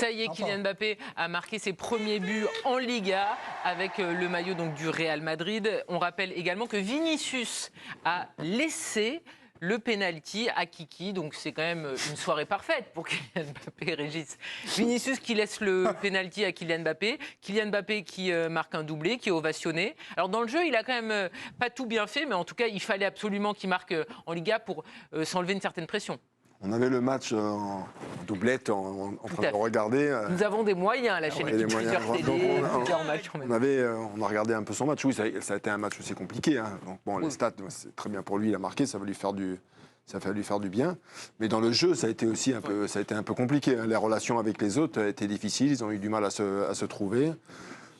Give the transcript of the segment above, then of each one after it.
Ça y est, Kylian Mbappé a marqué ses premiers buts en Liga avec le maillot donc, du Real Madrid. On rappelle également que Vinicius a laissé le penalty à Kiki, donc c'est quand même une soirée parfaite pour Kylian Mbappé et Régis. Vinicius qui laisse le penalty à Kylian Mbappé qui marque un doublé, qui est ovationné. Alors dans le jeu, il a quand même pas tout bien fait, mais en tout cas, il fallait absolument qu'il marque en Liga pour s'enlever une certaine pression. On avait le match en doublette en train de regarder. Nous avons des moyens à la chaîne équipe, plusieurs télé, plusieurs matchs en même temps. On a regardé un peu son match. Oui, ça a été un match aussi compliqué. Hein. Donc bon, les stats, c'est très bien pour lui, il a marqué, ça va lui faire du bien. Mais dans le jeu, ça a été aussi un peu compliqué. Hein. Les relations avec les autres étaient difficiles, ils ont eu du mal à se trouver.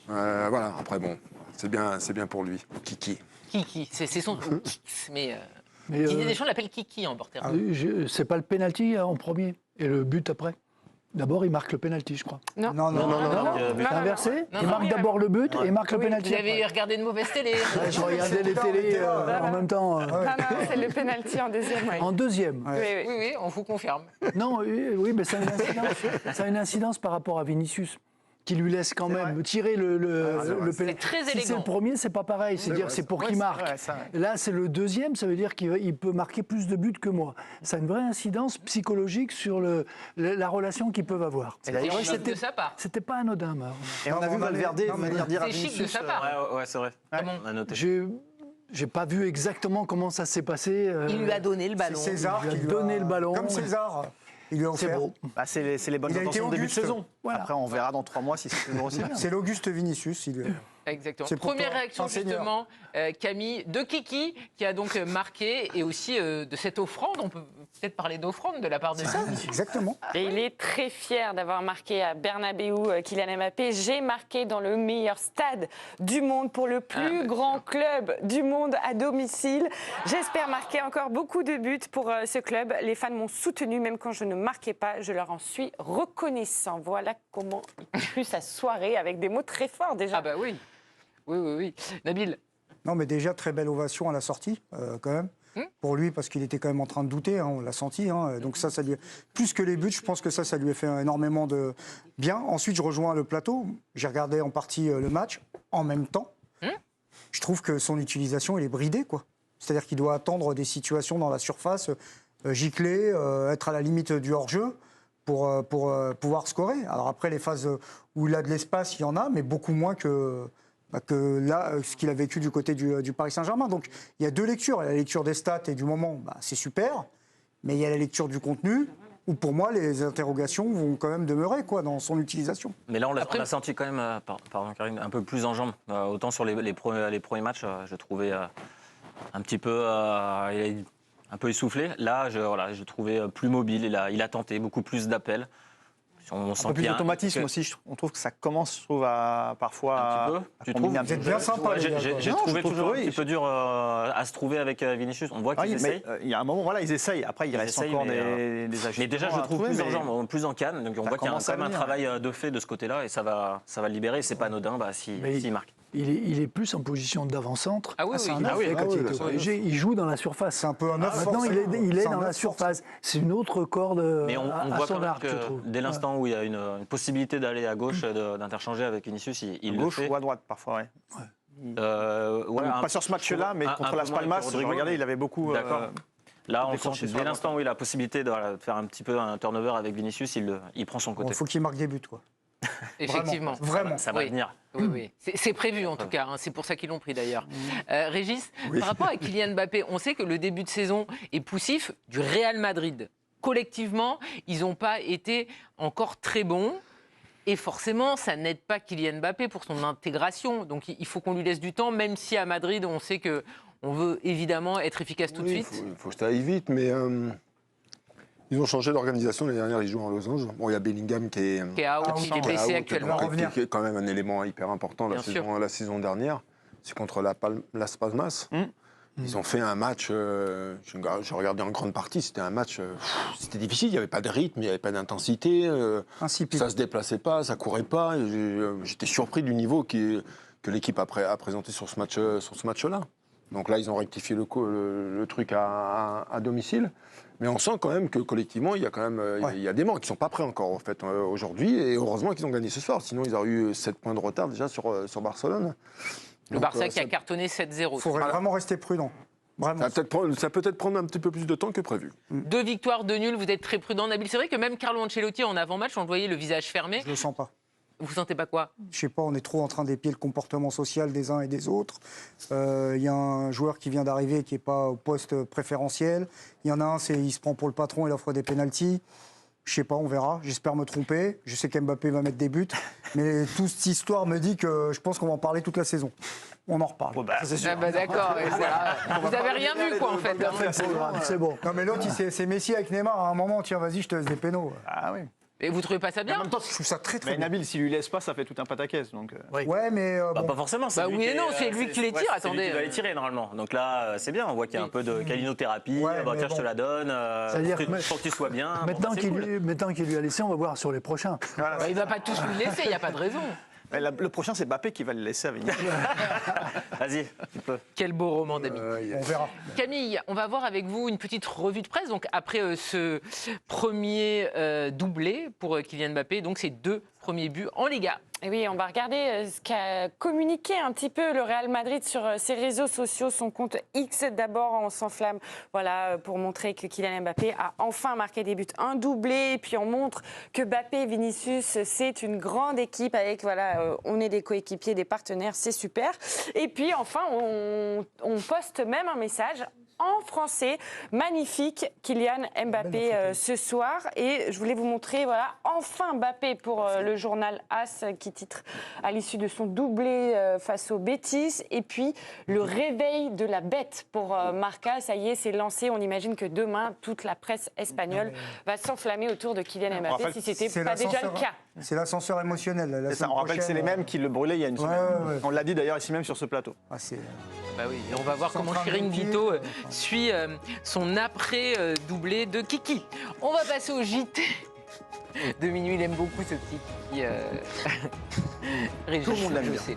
Voilà, après bon, c'est bien pour lui. Kiki, c'est son... Mais Didier Deschamps l'appelle Kiki en porteur. C'est pas le penalty en premier et le but après. D'abord, il marque le penalty, je crois. Non. C'est inversé. Il marque d'abord le but et il marque le penalty. Vous avez regardé de mauvaises télé. Je regardais les télés en même temps. Non, c'est le penalty en deuxième. Oui. En deuxième. Oui, on vous confirme. Non, oui, mais ça a une incidence par rapport à Vinicius, qui lui laisse quand même tirer le penalty. C'est très élégant. Si c'est le premier, c'est pas pareil. C'est pour qui marque. Là, c'est le deuxième, ça veut dire qu'il peut marquer plus de buts que moi. Ça a une vraie incidence psychologique sur la relation qu'ils peuvent avoir. C'est chic de sa part. C'était pas anodin, moi. Et on a vu Valverde venir dire à C'est chic de Vinicius. sa part. Ouais, c'est vrai. On a noté. J'ai pas vu exactement comment ça s'est passé. Il lui a donné le ballon. C'est César Il lui a qui lui donné le ballon. Comme César, il lui a C'est offert. beau. Bah, c'est les bonnes Il a été intentions de début de auguste. saison. Voilà. Après, on verra dans 3 mois si c'est toujours aussi bien. C'est l'Auguste Vinicius. Exactement. C'est pour Première toi, réaction un seigneur. justement, Camille, de Kiki, qui a donc marqué, et aussi de cette offrande. On peut peut-être parler d'offrande de la part de Vinicius. Exactement. Et il est très fier d'avoir marqué à Bernabéu Kylian Mbappé. J'ai marqué dans le meilleur stade du monde pour le plus grand club du monde à domicile. J'espère marquer encore beaucoup de buts pour ce club. Les fans m'ont soutenu même quand je ne marquais pas. Je leur en suis reconnaissant. Voilà comment il conclut sa soirée avec des mots très forts déjà. Ah bah oui. Oui. Nabil. Non, mais déjà, très belle ovation à la sortie, quand même. Pour lui, parce qu'il était quand même en train de douter, hein, on l'a senti. Hein, donc ça lui... Plus que les buts, je pense que ça lui a fait énormément de bien. Ensuite, je rejoins le plateau. J'ai regardé en partie le match en même temps. Je trouve que son utilisation, elle est bridée, quoi. C'est-à-dire qu'il doit attendre des situations dans la surface, gicler, être à la limite du hors-jeu pour pouvoir scorer. Alors après, les phases où il a de l'espace, il y en a, mais beaucoup moins que là, ce qu'il a vécu du côté du Paris Saint-Germain. Donc, il y a 2 lectures. Il y a la lecture des stats et du moment, c'est super. Mais il y a la lecture du contenu, où pour moi, les interrogations vont quand même demeurer dans son utilisation. Mais là, on l'a senti quand même, pardon Karim, un peu plus en jambes. Autant sur les premiers matchs, je trouvais un petit peu... un peu essoufflé. Là, je trouvais plus mobile. Il a tenté beaucoup plus d'appels. On sent un peu plus d'automatisme aussi. On trouve que ça commence, je trouve, parfois un petit peu. Tu trouves? Vous êtes bien sympa, les gars. J'ai trouvé toujours un petit peu dur à se trouver avec Vinicius. On voit qu'ils essayent. Il y a un moment, voilà, ils essayent. Après, il reste encore des ajustements. Mais déjà, je le trouve plus en canne. Donc on voit qu'il y a quand même un travail de fait de ce côté-là et ça va le libérer. C'est pas anodin s'il marque. Il est plus en position d'avant-centre. Ah oui, c'est un neuf, quand il était au PSG. Il joue dans la surface. C'est un peu un neuf. Maintenant, il est dans la surface. C'est une autre corde Mais on à voit son quand même arc, je trouve. que dès l'instant où il y a une possibilité d'aller à gauche, d'interchanger avec Vinicius, il le gauche fait. ou à droite, parfois, ouais. Pas sur ce match-là, mais contre Las Palmas, j'ai regardé, il avait beaucoup... D'accord. Là, on sent dès l'instant où il a la possibilité de faire un petit peu un turnover avec Vinicius, il prend son côté. Il faut qu'il marque des buts, quoi. Effectivement. Vraiment. Ça va venir. Oui. C'est prévu en tout cas, c'est pour ça qu'ils l'ont pris d'ailleurs. Régis, par rapport à Kylian Mbappé, on sait que le début de saison est poussif du Real Madrid. Collectivement, ils n'ont pas été encore très bons. Et forcément, ça n'aide pas Kylian Mbappé pour son intégration. Donc il faut qu'on lui laisse du temps, même si à Madrid, on sait qu'on veut évidemment être efficace tout de suite. Il faut que ça aille vite, mais ils ont changé d'organisation. L'année dernière, ils jouent en losange. Bon, il y a Bellingham qui est out, il est blessé actuellement. qui est quand même un élément hyper important la saison dernière. C'est contre Las Palmas. Ils ont fait un match, j'ai regardé en grande partie, c'était un match, c'était difficile, il n'y avait pas de rythme, il n'y avait pas d'intensité, ça ne se déplaçait pas, ça ne courait pas. J'étais surpris du niveau que l'équipe a présenté sur ce match-là. Donc là, ils ont rectifié le truc à domicile. Mais on sent quand même que collectivement, il y a quand même il y a des manques qui ne sont pas prêts encore en fait, aujourd'hui. Et heureusement qu'ils ont gagné ce soir. Sinon, ils auraient eu 7 points de retard déjà sur Barcelone. Le Barça qui a cartonné 7-0. Il faudrait vraiment rester prudent. Vraiment. Ça peut peut-être prendre un petit peu plus de temps que prévu. 2 victoires, 2 nuls, vous êtes très prudent, Nabil. C'est vrai que même Carlo Ancelotti, en avant-match, on le voyait le visage fermé. Je le sens pas. Vous sentez pas quoi? Je sais pas, on est trop en train d'épier le comportement social des uns et des autres. Il y a un joueur qui vient d'arriver qui n'est pas au poste préférentiel. Il y en a un, il se prend pour le patron, il offre des pénaltys. Je sais pas, on verra. J'espère me tromper. Je sais qu'Mbappé va mettre des buts. Mais toute cette histoire me dit que je pense qu'on va en parler toute la saison. On en reparle. Bon, c'est sûr. Ah bah d'accord. Vous avez rien vu quoi en fait. C'est bon. Non mais l'autre, c'est Messi avec Neymar. À un moment, tiens, vas-y, je te laisse des pénaux. Ah oui. Et vous trouvez pas ça En bien? même temps, je trouve ça très Mais bien. Nabil, s'il lui laisse pas, ça fait tout un pataquès. Donc, Ouais, mais bon. Pas forcément. Bah oui et non, c'est lui qui les tire, C'est lui attendez. qui va les tirer normalement. Donc là, c'est bien. On voit qu'il y a un peu de calinothérapie. Ouais, Bah, mais tiens, je te bon. la donne. C'est-à-dire que Faut que tu sois bien. Maintenant Bon, bah, c'est cool. qu'il lui a laissé, on va voir sur les prochains. voilà. Bah, il va pas tous lui laisser, il n'y a pas de raison. Mais le prochain, c'est Mbappé qui va le laisser à Vinicius. Vas-y, tu peux. Quel beau roman d'amis. On verra. Camille, on va voir avec vous une petite revue de presse. Donc après ce premier doublé pour Kylian Mbappé, donc ces 2 premiers buts en Liga. Et oui, on va regarder ce qu'a communiqué un petit peu le Real Madrid sur ses réseaux sociaux, son compte X. D'abord, on s'enflamme pour montrer que Kylian Mbappé a enfin marqué des buts, un doublé. Et puis on montre que Mbappé et Vinicius, c'est une grande équipe avec, on est des coéquipiers, des partenaires, c'est super. Et puis enfin, on poste même un message en français, magnifique, Kylian Mbappé ce soir. Et je voulais vous montrer, enfin Mbappé pour le journal AS qui titre à l'issue de son doublé face au Betis. Et puis le réveil de la bête pour Marca, ça y est, c'est lancé. On imagine que demain, toute la presse espagnole va s'enflammer autour de Kylian Mbappé, rappelle, si c'était c'est pas déjà le l'ascenseur. cas. C'est l'ascenseur émotionnel. La C'est ça, semaine on rappelle que c'est les prochaine, mêmes qui le brûlaient il y a une semaine. ouais. On l'a dit d'ailleurs ici même sur ce plateau. Ah, c'est... Bah oui, et on va voir Sans comment train de Chiringuito pied, suit son après-doublé de Kiki. On va passer au JT de minuit. Il aime beaucoup ce petit Kiki. Régis, Tout le monde l'aime je bien. sais.